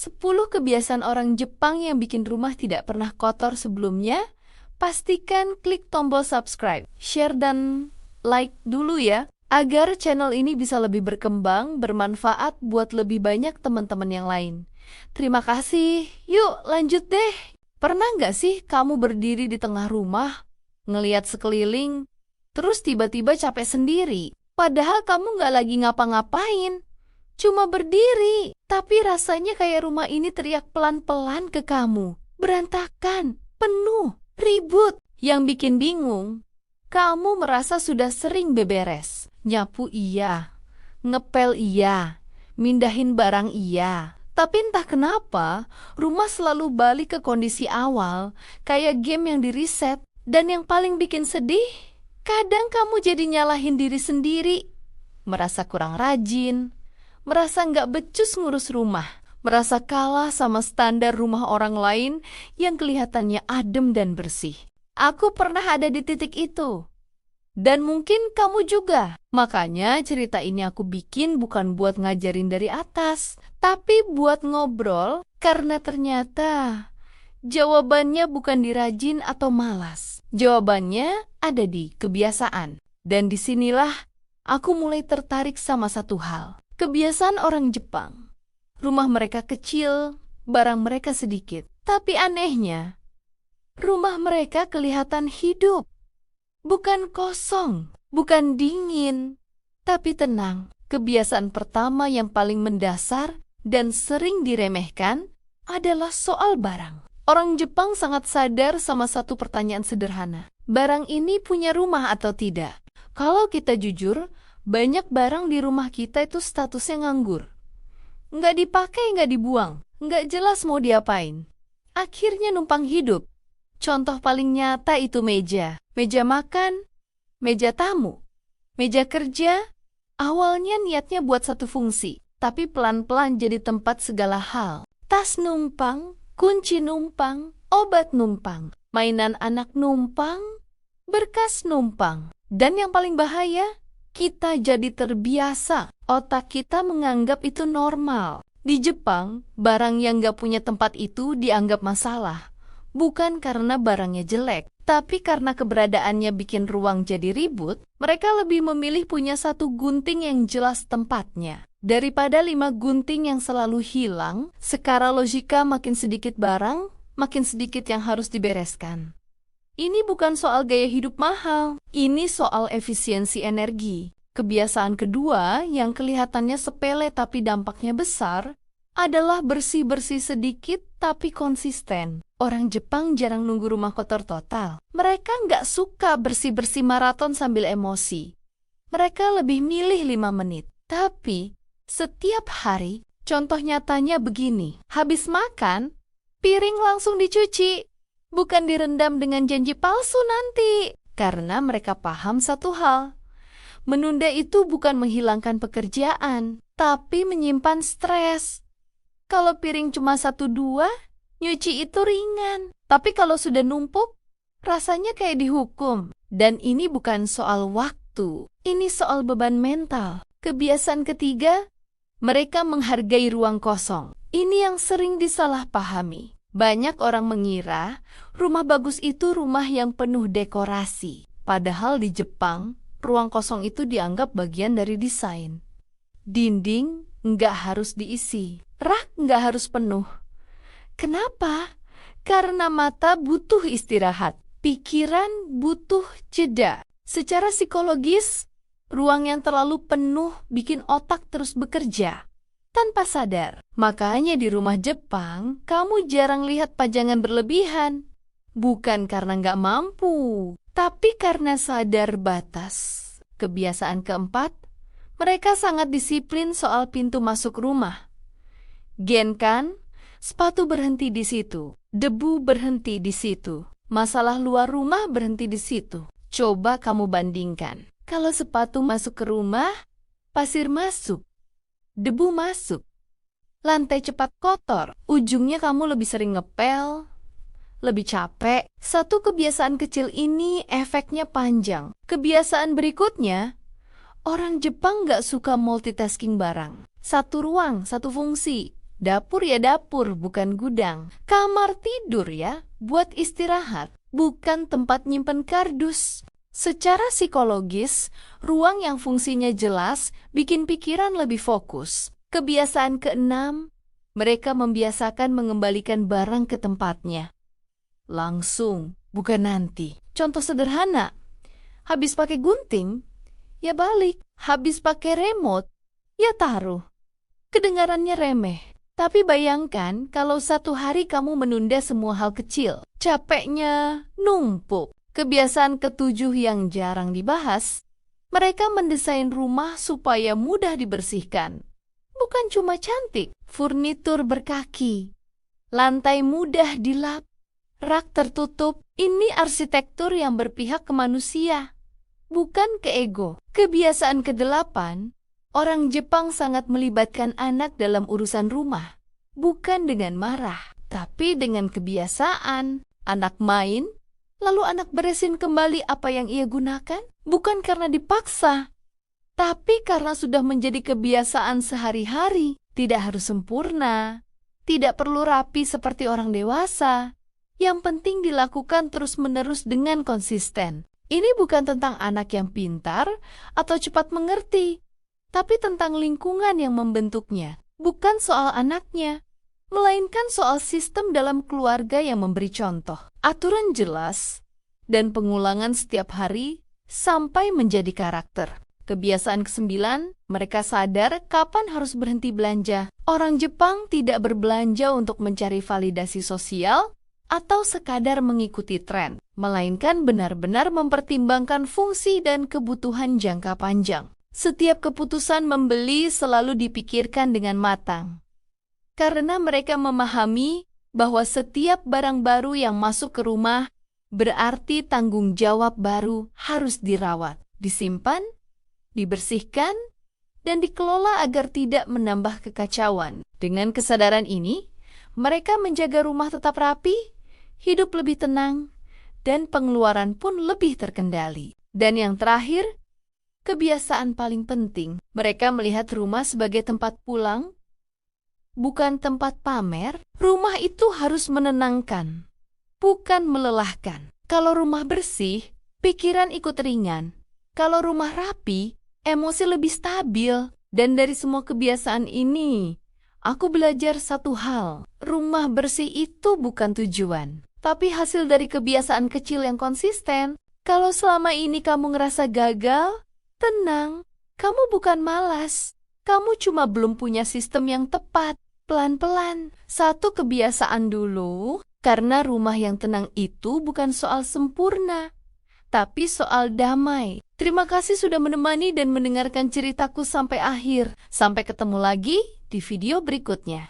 10 kebiasaan orang Jepang yang bikin rumah tidak pernah kotor sebelumnya. Pastikan klik tombol subscribe, share, dan like dulu ya, agar channel ini bisa lebih berkembang, bermanfaat buat lebih banyak teman-teman yang lain. Terima kasih. Yuk lanjut deh. Pernah nggak sih kamu berdiri di tengah rumah, ngeliat sekeliling, terus tiba-tiba capek sendiri? Padahal kamu nggak lagi ngapa-ngapain. Cuma berdiri, tapi rasanya kayak rumah ini teriak pelan-pelan ke kamu. Berantakan, penuh, ribut. Yang bikin bingung, kamu merasa sudah sering beberes. Nyapu iya, ngepel iya, mindahin barang iya. Tapi entah kenapa, rumah selalu balik ke kondisi awal, kayak game yang di-reset. Dan yang paling bikin sedih, kadang kamu jadi nyalahin diri sendiri. Merasa kurang rajin, merasa nggak becus ngurus rumah, merasa kalah sama standar rumah orang lain yang kelihatannya adem dan bersih. Aku pernah ada di titik itu. Dan mungkin kamu juga. Makanya cerita ini aku bikin bukan buat ngajarin dari atas, tapi buat ngobrol, karena ternyata jawabannya bukan di rajin atau malas. Jawabannya ada di kebiasaan. Dan disinilah aku mulai tertarik sama satu hal. Kebiasaan orang Jepang. Rumah mereka kecil, barang mereka sedikit. Tapi anehnya, rumah mereka kelihatan hidup. Bukan kosong, bukan dingin, tapi tenang. Kebiasaan pertama yang paling mendasar dan sering diremehkan adalah soal barang. Orang Jepang sangat sadar sama satu pertanyaan sederhana. Barang ini punya rumah atau tidak? Kalau kita jujur, banyak barang di rumah kita itu statusnya nganggur. Nggak dipakai, nggak dibuang, nggak jelas mau diapain. Akhirnya numpang hidup. Contoh paling nyata itu meja. Meja makan, meja tamu, meja kerja. Awalnya niatnya buat satu fungsi, tapi pelan-pelan jadi tempat segala hal. Tas numpang, kunci numpang, obat numpang, mainan anak numpang, berkas numpang. Dan yang paling bahaya, kita jadi terbiasa. Otak kita menganggap itu normal. Di Jepang, barang yang nggak punya tempat itu dianggap masalah. Bukan karena barangnya jelek, tapi karena keberadaannya bikin ruang jadi ribut, mereka lebih memilih punya satu gunting yang jelas tempatnya. Daripada 5 gunting yang selalu hilang, secara logika makin sedikit barang, makin sedikit yang harus dibereskan. Ini bukan soal gaya hidup mahal, ini soal efisiensi energi. Kebiasaan kedua yang kelihatannya sepele tapi dampaknya besar adalah bersih-bersih sedikit tapi konsisten. Orang Jepang jarang nunggu rumah kotor total. Mereka nggak suka bersih-bersih maraton sambil emosi. Mereka lebih milih 5 menit. Tapi setiap hari, contoh nyatanya begini. Habis makan, piring langsung dicuci. Bukan direndam dengan janji palsu nanti. Karena mereka paham satu hal. Menunda itu bukan menghilangkan pekerjaan, tapi menyimpan stres. Kalau piring cuma 1-2, nyuci itu ringan. Tapi kalau sudah numpuk, rasanya kayak dihukum. Dan ini bukan soal waktu, ini soal beban mental. Kebiasaan ketiga, mereka menghargai ruang kosong. Ini yang sering disalahpahami. Banyak orang mengira rumah bagus itu rumah yang penuh dekorasi. Padahal di Jepang, ruang kosong itu dianggap bagian dari desain. Dinding nggak harus diisi, rak nggak harus penuh. Kenapa? Karena mata butuh istirahat, pikiran butuh jeda. Secara psikologis, ruang yang terlalu penuh bikin otak terus bekerja tanpa sadar. Makanya di rumah Jepang, kamu jarang lihat pajangan berlebihan. Bukan karena nggak mampu, tapi karena sadar batas. Kebiasaan keempat, mereka sangat disiplin soal pintu masuk rumah. Genkan, sepatu berhenti di situ, debu berhenti di situ, masalah luar rumah berhenti di situ. Coba kamu bandingkan. Kalau sepatu masuk ke rumah, pasir masuk, debu masuk, lantai cepat kotor, ujungnya kamu lebih sering ngepel, lebih capek. Satu kebiasaan kecil ini efeknya panjang. Kebiasaan berikutnya, orang Jepang nggak suka multitasking barang. Satu ruang, satu fungsi. Dapur ya dapur, bukan gudang. Kamar tidur ya, buat istirahat, bukan tempat nyimpen kardus. Secara psikologis, ruang yang fungsinya jelas bikin pikiran lebih fokus. Kebiasaan keenam, mereka membiasakan mengembalikan barang ke tempatnya. Langsung, bukan nanti. Contoh sederhana, habis pakai gunting, ya balik. Habis pakai remote, ya taruh. Kedengarannya remeh. Tapi bayangkan kalau satu hari kamu menunda semua hal kecil. Capeknya numpuk. Kebiasaan ketujuh yang jarang dibahas, mereka mendesain rumah supaya mudah dibersihkan. Bukan cuma cantik, furnitur berkaki, lantai mudah dilap, rak tertutup. Ini arsitektur yang berpihak ke manusia, bukan ke ego. Kebiasaan kedelapan, orang Jepang sangat melibatkan anak dalam urusan rumah. Bukan dengan marah, tapi dengan kebiasaan. Anak main, lalu anak beresin kembali apa yang ia gunakan. Bukan karena dipaksa, tapi karena sudah menjadi kebiasaan sehari-hari. Tidak harus sempurna, tidak perlu rapi seperti orang dewasa. Yang penting dilakukan terus-menerus dengan konsisten. Ini bukan tentang anak yang pintar atau cepat mengerti, tapi tentang lingkungan yang membentuknya. Bukan soal anaknya, melainkan soal sistem dalam keluarga yang memberi contoh. Aturan jelas dan pengulangan setiap hari sampai menjadi karakter. Kebiasaan kesembilan, mereka sadar kapan harus berhenti belanja. Orang Jepang tidak berbelanja untuk mencari validasi sosial atau sekadar mengikuti tren, melainkan benar-benar mempertimbangkan fungsi dan kebutuhan jangka panjang. Setiap keputusan membeli selalu dipikirkan dengan matang, karena mereka memahami bahwa setiap barang baru yang masuk ke rumah berarti tanggung jawab baru harus dirawat, disimpan, dibersihkan, dan dikelola agar tidak menambah kekacauan. Dengan kesadaran ini, mereka menjaga rumah tetap rapi, hidup lebih tenang, dan pengeluaran pun lebih terkendali. Dan yang terakhir, kebiasaan paling penting, mereka melihat rumah sebagai tempat pulang, bukan tempat pamer. Rumah itu harus menenangkan, bukan melelahkan. Kalau rumah bersih, pikiran ikut ringan. Kalau rumah rapi, emosi lebih stabil. Dan dari semua kebiasaan ini, aku belajar satu hal. Rumah bersih itu bukan tujuan, tapi hasil dari kebiasaan kecil yang konsisten. Kalau selama ini kamu ngerasa gagal, tenang, kamu bukan malas. Kamu cuma belum punya sistem yang tepat. Pelan-pelan, satu kebiasaan dulu, karena rumah yang tenang itu bukan soal sempurna, tapi soal damai. Terima kasih sudah menemani dan mendengarkan ceritaku sampai akhir. Sampai ketemu lagi di video berikutnya.